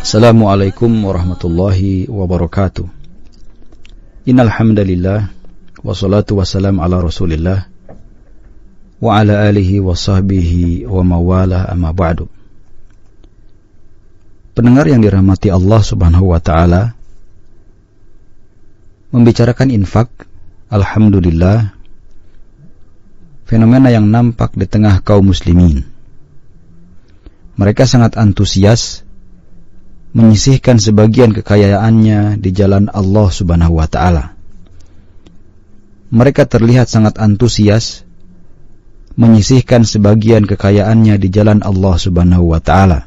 Assalamualaikum warahmatullahi wabarakatuh. Innal hamdalillah wassalatu wassalamu ala Rasulillah wa ala alihi wa sahbihi wa mawalah, amma ba'du. Pendengar yang dirahmati Allah Subhanahu wa taala, membicarakan infak, alhamdulillah, fenomena yang nampak di tengah kaum muslimin. Mereka sangat antusias menyisihkan sebagian kekayaannya di jalan Allah Subhanahu wa taala. Mereka terlihat sangat antusias menyisihkan sebagian kekayaannya di jalan Allah Subhanahu wa taala.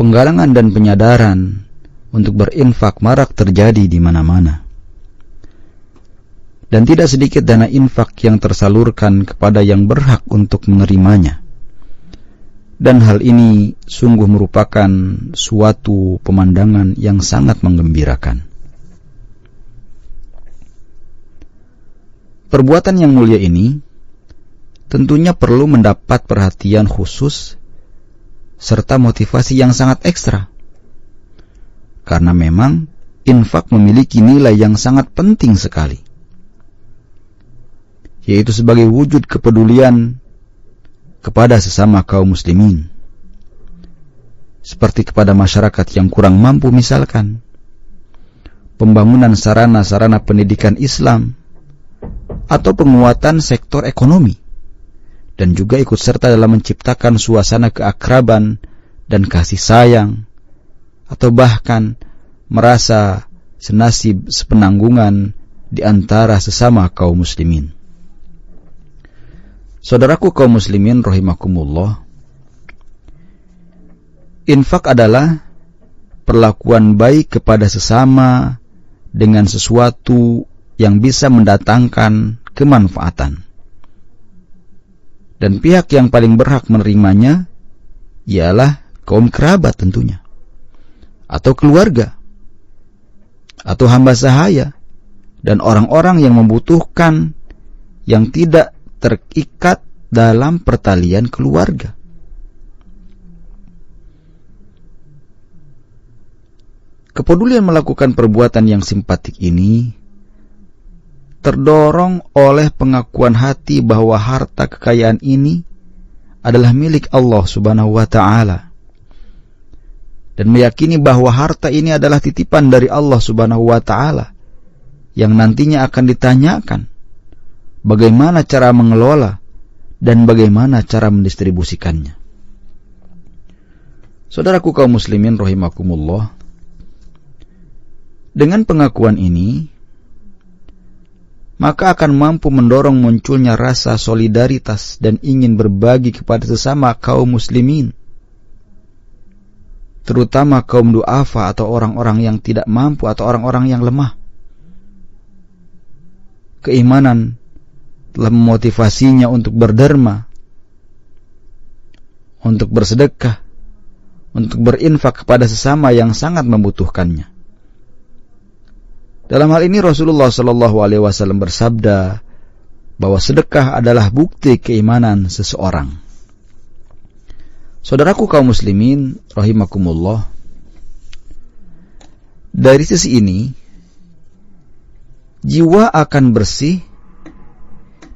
Penggalangan dan penyadaran untuk berinfak marak terjadi di mana-mana. Dan tidak sedikit dana infak yang tersalurkan kepada yang berhak untuk menerimanya. Dan hal ini sungguh merupakan suatu pemandangan yang sangat menggembirakan. Perbuatan yang mulia ini tentunya perlu mendapat perhatian khusus serta motivasi yang sangat ekstra. Karena memang infak memiliki nilai yang sangat penting sekali, yaitu sebagai wujud kepedulian kepada sesama kaum muslimin, seperti kepada masyarakat yang kurang mampu, misalkan pembangunan sarana-sarana pendidikan Islam atau penguatan sektor ekonomi, dan juga ikut serta dalam menciptakan suasana keakraban dan kasih sayang, atau bahkan merasa senasib sepenanggungan di antara sesama kaum muslimin. Saudaraku kaum muslimin rahimakumullah, infak adalah perlakuan baik kepada sesama dengan sesuatu yang bisa mendatangkan kemanfaatan. Dan pihak yang paling berhak menerimanya ialah kaum kerabat tentunya, atau keluarga, atau hamba sahaya, dan orang-orang yang membutuhkan, yang tidak terikat dalam pertalian keluarga. Kepedulian melakukan perbuatan yang simpatik ini terdorong oleh pengakuan hati bahwa harta kekayaan ini adalah milik Allah Subhanahu wa taala, dan meyakini bahwa harta ini adalah titipan dari Allah Subhanahu wa taala yang nantinya akan ditanyakan bagaimana cara mengelola dan bagaimana cara mendistribusikannya. Saudaraku kaum muslimin rahimakumullah, dengan pengakuan ini maka akan mampu mendorong munculnya rasa solidaritas dan ingin berbagi kepada sesama kaum muslimin, terutama kaum du'afa atau orang-orang yang tidak mampu atau orang-orang yang lemah. Keimanan telah memotivasinya untuk berderma, untuk bersedekah, untuk berinfak kepada sesama yang sangat membutuhkannya. Dalam hal ini Rasulullah SAW bersabda bahwa sedekah adalah bukti keimanan seseorang. Saudaraku kaum muslimin rahimakumullah, dari sisi ini jiwa akan bersih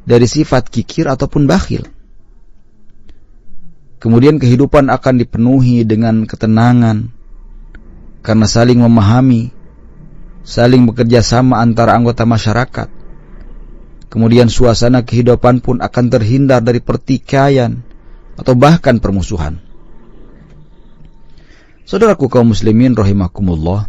dari sifat kikir ataupun bakhil. Kemudian kehidupan akan dipenuhi dengan ketenangan karena saling memahami, saling bekerja sama antara anggota masyarakat. Kemudian suasana kehidupan pun akan terhindar dari pertikaian atau bahkan permusuhan. Saudaraku kaum muslimin rahimakumullah,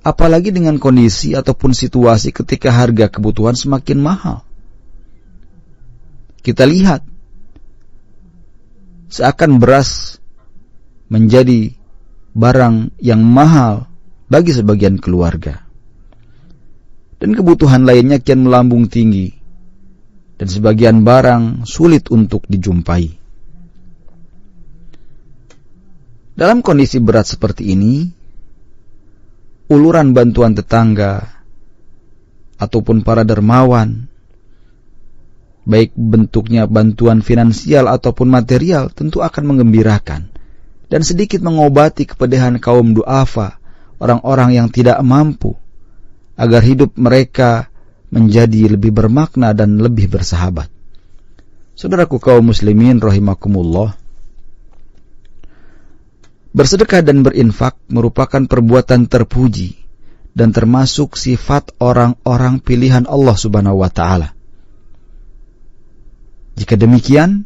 apalagi dengan kondisi ataupun situasi ketika harga kebutuhan semakin mahal. Kita lihat seakan beras menjadi barang yang mahal bagi sebagian keluarga, dan kebutuhan lainnya kian melambung tinggi, dan sebagian barang sulit untuk dijumpai. Dalam kondisi berat seperti ini, uluran bantuan tetangga ataupun para dermawan baik bentuknya bantuan finansial ataupun material, tentu akan menggembirakan dan sedikit mengobati kepedihan kaum du'afa, orang-orang yang tidak mampu, agar hidup mereka menjadi lebih bermakna dan lebih bersahabat. Saudaraku kaum muslimin rahimakumullah, bersedekah dan berinfak merupakan perbuatan terpuji dan termasuk sifat orang-orang pilihan Allah Subhanahu wa ta'ala. Jika demikian,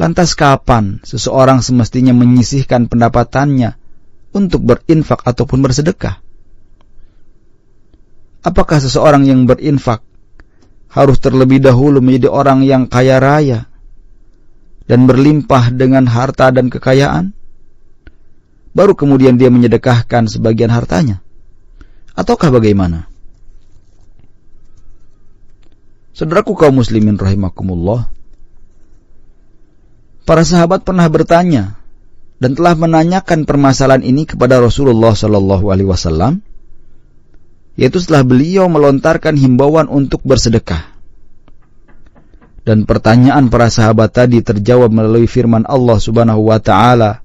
lantas kapan seseorang semestinya menyisihkan pendapatannya untuk berinfak ataupun bersedekah? Apakah seseorang yang berinfak harus terlebih dahulu menjadi orang yang kaya raya dan berlimpah dengan harta dan kekayaan, baru kemudian dia menyedekahkan sebagian hartanya? Ataukah bagaimana? Saudaraku kaum muslimin rahimakumullah, para sahabat pernah bertanya dan telah menanyakan permasalahan ini kepada Rasulullah SAW, yaitu setelah beliau melontarkan himbauan untuk bersedekah. Dan pertanyaan para sahabat tadi terjawab melalui firman Allah Subhanahu wa ta'ala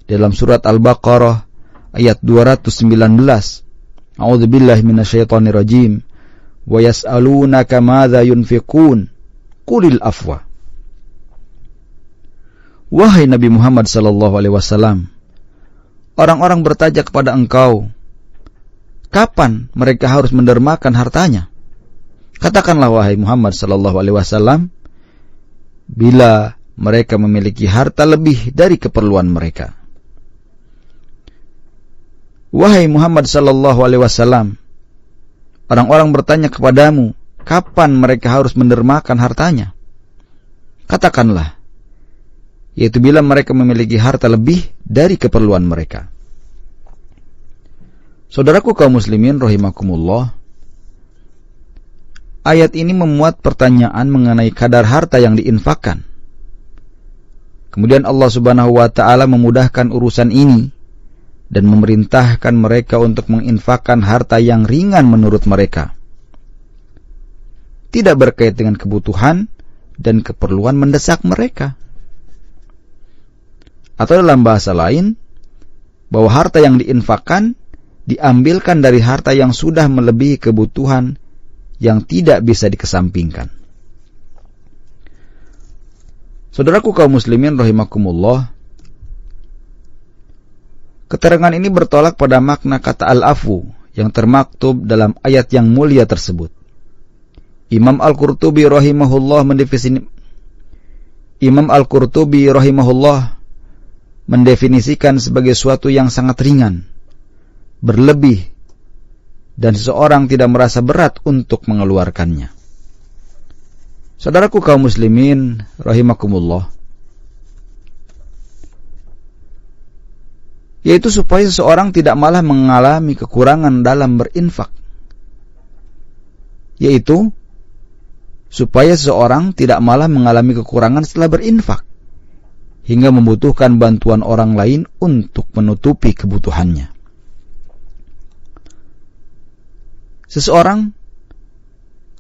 dalam surat Al-Baqarah ayat 219. A'udzubillahi minasyaitonirrajim. Wa yas'alunaka madza yunfiqun qulil afwa. Wahai Nabi Muhammad sallallahu alaihi wasallam, orang-orang bertanya kepada engkau, kapan mereka harus mendermakan hartanya? Katakanlah wahai Muhammad sallallahu alaihi wasallam, bila mereka memiliki harta lebih dari keperluan mereka. Wahai Muhammad sallallahu alaihi wasallam, orang-orang bertanya kepadamu, kapan mereka harus mendermakan hartanya? Katakanlah, yaitu bila mereka memiliki harta lebih dari keperluan mereka. Saudaraku kaum muslimin rahimakumullah, ayat ini memuat pertanyaan mengenai kadar harta yang diinfakkan. Kemudian Allah Subhanahu wa ta'ala memudahkan urusan ini dan memerintahkan mereka untuk menginfakkan harta yang ringan menurut mereka, tidak berkait dengan kebutuhan dan keperluan mendesak mereka. Atau dalam bahasa lain, bahwa harta yang diinfakkan diambilkan dari harta yang sudah melebihi kebutuhan yang tidak bisa dikesampingkan. Saudaraku kaum muslimin rahimakumullah, keterangan ini bertolak pada makna kata al-afu yang termaktub dalam ayat yang mulia tersebut. Imam Al-Qurtubi rahimahullah mendefinisikan sebagai suatu yang sangat ringan, berlebih, dan seseorang tidak merasa berat untuk mengeluarkannya. Saudaraku kaum muslimin rahimakumullah, yaitu supaya seseorang tidak malah mengalami kekurangan dalam berinfak, yaitu supaya seseorang tidak malah mengalami kekurangan setelah berinfak hingga membutuhkan bantuan orang lain untuk menutupi kebutuhannya. Seseorang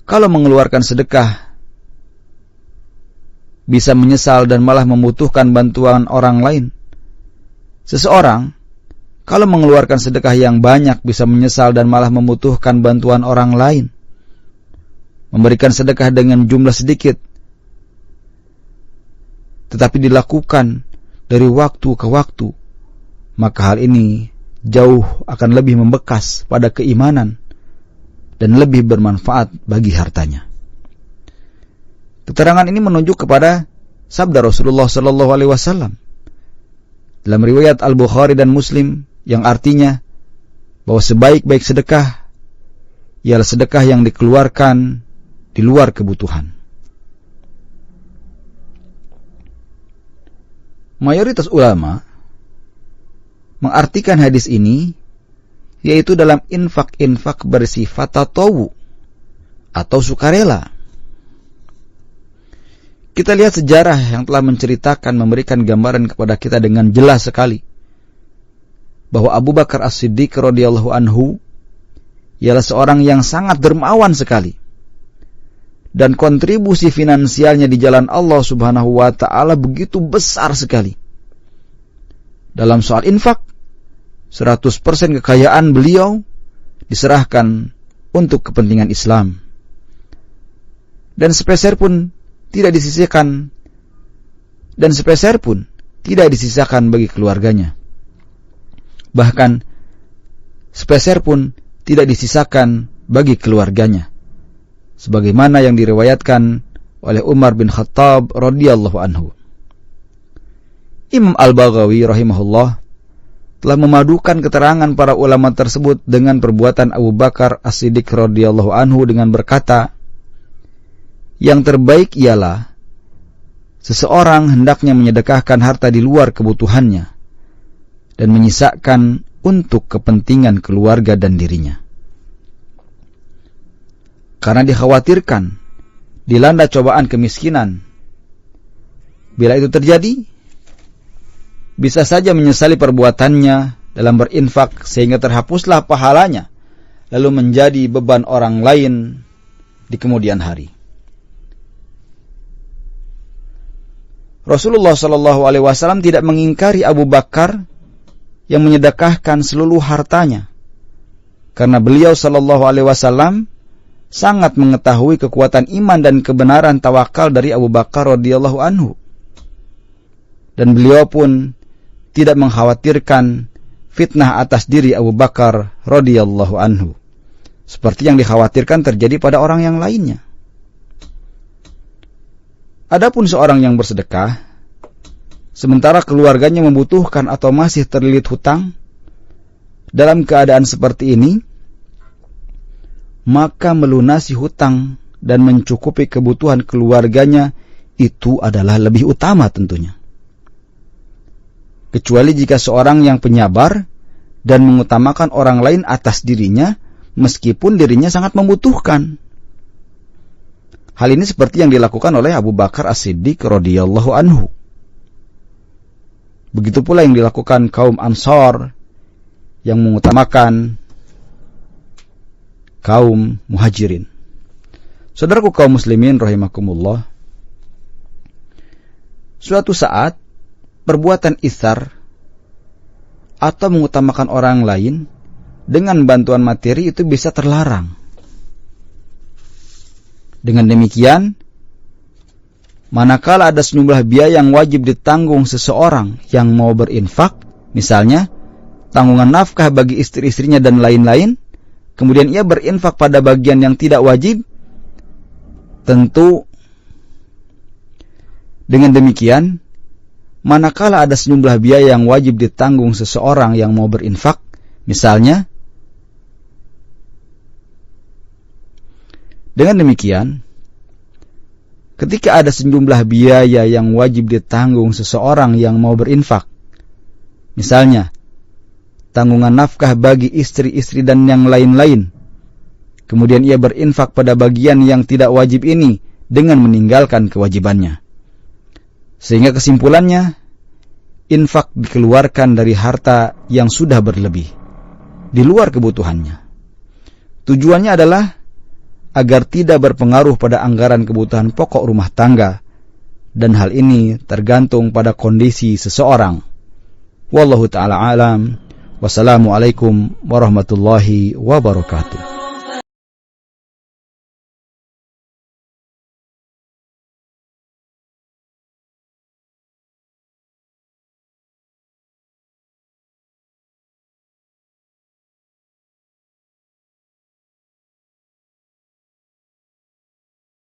kalau mengeluarkan sedekah bisa menyesal dan malah membutuhkan bantuan orang lain. Seseorang kalau mengeluarkan sedekah yang banyak bisa menyesal dan malah membutuhkan bantuan orang lain. Memberikan sedekah dengan jumlah sedikit, tetapi dilakukan dari waktu ke waktu, maka hal ini jauh akan lebih membekas pada keimanan dan lebih bermanfaat bagi hartanya. Keterangan ini menunjuk kepada sabda Rasulullah SAW dalam riwayat Al-Bukhari dan Muslim yang artinya bahwa sebaik-baik sedekah ialah sedekah yang dikeluarkan di luar kebutuhan. Mayoritas ulama mengartikan hadis ini yaitu dalam infak-infak bersifat tatawu atau sukarela. Kita lihat sejarah yang telah menceritakan, memberikan gambaran kepada kita dengan jelas sekali bahwa Abu Bakar As-Siddiq radhiyallahu anhu ialah seorang yang sangat dermawan sekali dan kontribusi finansialnya di jalan Allah Subhanahu wa ta'ala begitu besar sekali. Dalam soal infak, 100% kekayaan beliau diserahkan untuk kepentingan Islam. Dan sepeser pun tidak disisihkan bagi keluarganya. Bahkan sepeser pun tidak disisakan bagi keluarganya, sebagaimana yang diriwayatkan oleh Umar bin Khattab radhiyallahu anhu. Imam Al-Baghawi rahimahullah telah memadukan keterangan para ulama tersebut dengan perbuatan Abu Bakar As-Siddiq radhiyallahu anhu dengan berkata, yang terbaik ialah seseorang hendaknya menyedekahkan harta di luar kebutuhannya dan menyisakan untuk kepentingan keluarga dan dirinya. Karena dikhawatirkan dilanda cobaan kemiskinan. Bila itu terjadi, bisa saja menyesali perbuatannya dalam berinfak sehingga terhapuslah pahalanya, lalu menjadi beban orang lain di kemudian hari. Rasulullah SAW tidak mengingkari Abu Bakar yang menyedekahkan seluruh hartanya, karena beliau SAW sangat mengetahui kekuatan iman dan kebenaran tawakal dari Abu Bakar radhiyallahu anhu, dan beliau pun tidak mengkhawatirkan fitnah atas diri Abu Bakar radhiyallahu anhu, seperti yang dikhawatirkan terjadi pada orang yang lainnya. Adapun seorang yang bersedekah, sementara keluarganya membutuhkan atau masih terlilit hutang, dalam keadaan seperti ini, maka melunasi hutang dan mencukupi kebutuhan keluarganya itu adalah lebih utama tentunya. Kecuali jika seorang yang penyabar dan mengutamakan orang lain atas dirinya, meskipun dirinya sangat membutuhkan. Hal ini seperti yang dilakukan oleh Abu Bakar As-Siddiq radhiyallahu anhu. Begitu pula yang dilakukan kaum Ansar yang mengutamakan kaum Muhajirin. Saudaraku kaum muslimin rahimakumullah, suatu saat perbuatan itsar atau mengutamakan orang lain dengan bantuan materi itu bisa terlarang. Dengan demikian, manakala ada sejumlah biaya yang wajib ditanggung seseorang yang mau berinfak, misalnya tanggungan nafkah bagi istri-istrinya dan lain-lain, kemudian ia berinfak pada bagian yang tidak wajib, tentu dengan demikian, manakala ada sejumlah biaya yang wajib ditanggung seseorang yang mau berinfak, misalnya, dengan demikian, ketika ada sejumlah biaya yang wajib ditanggung seseorang yang mau berinfak, misalnya tanggungan nafkah bagi istri-istri dan yang lain-lain, kemudian ia berinfak pada bagian yang tidak wajib ini dengan meninggalkan kewajibannya, sehingga kesimpulannya, infak dikeluarkan dari harta yang sudah berlebih, di luar kebutuhannya. Tujuannya adalah agar tidak berpengaruh pada anggaran kebutuhan pokok rumah tangga, dan hal ini tergantung pada kondisi seseorang. Wallahu ta'ala alam. Wassalamualaikum warahmatullahi wabarakatuh.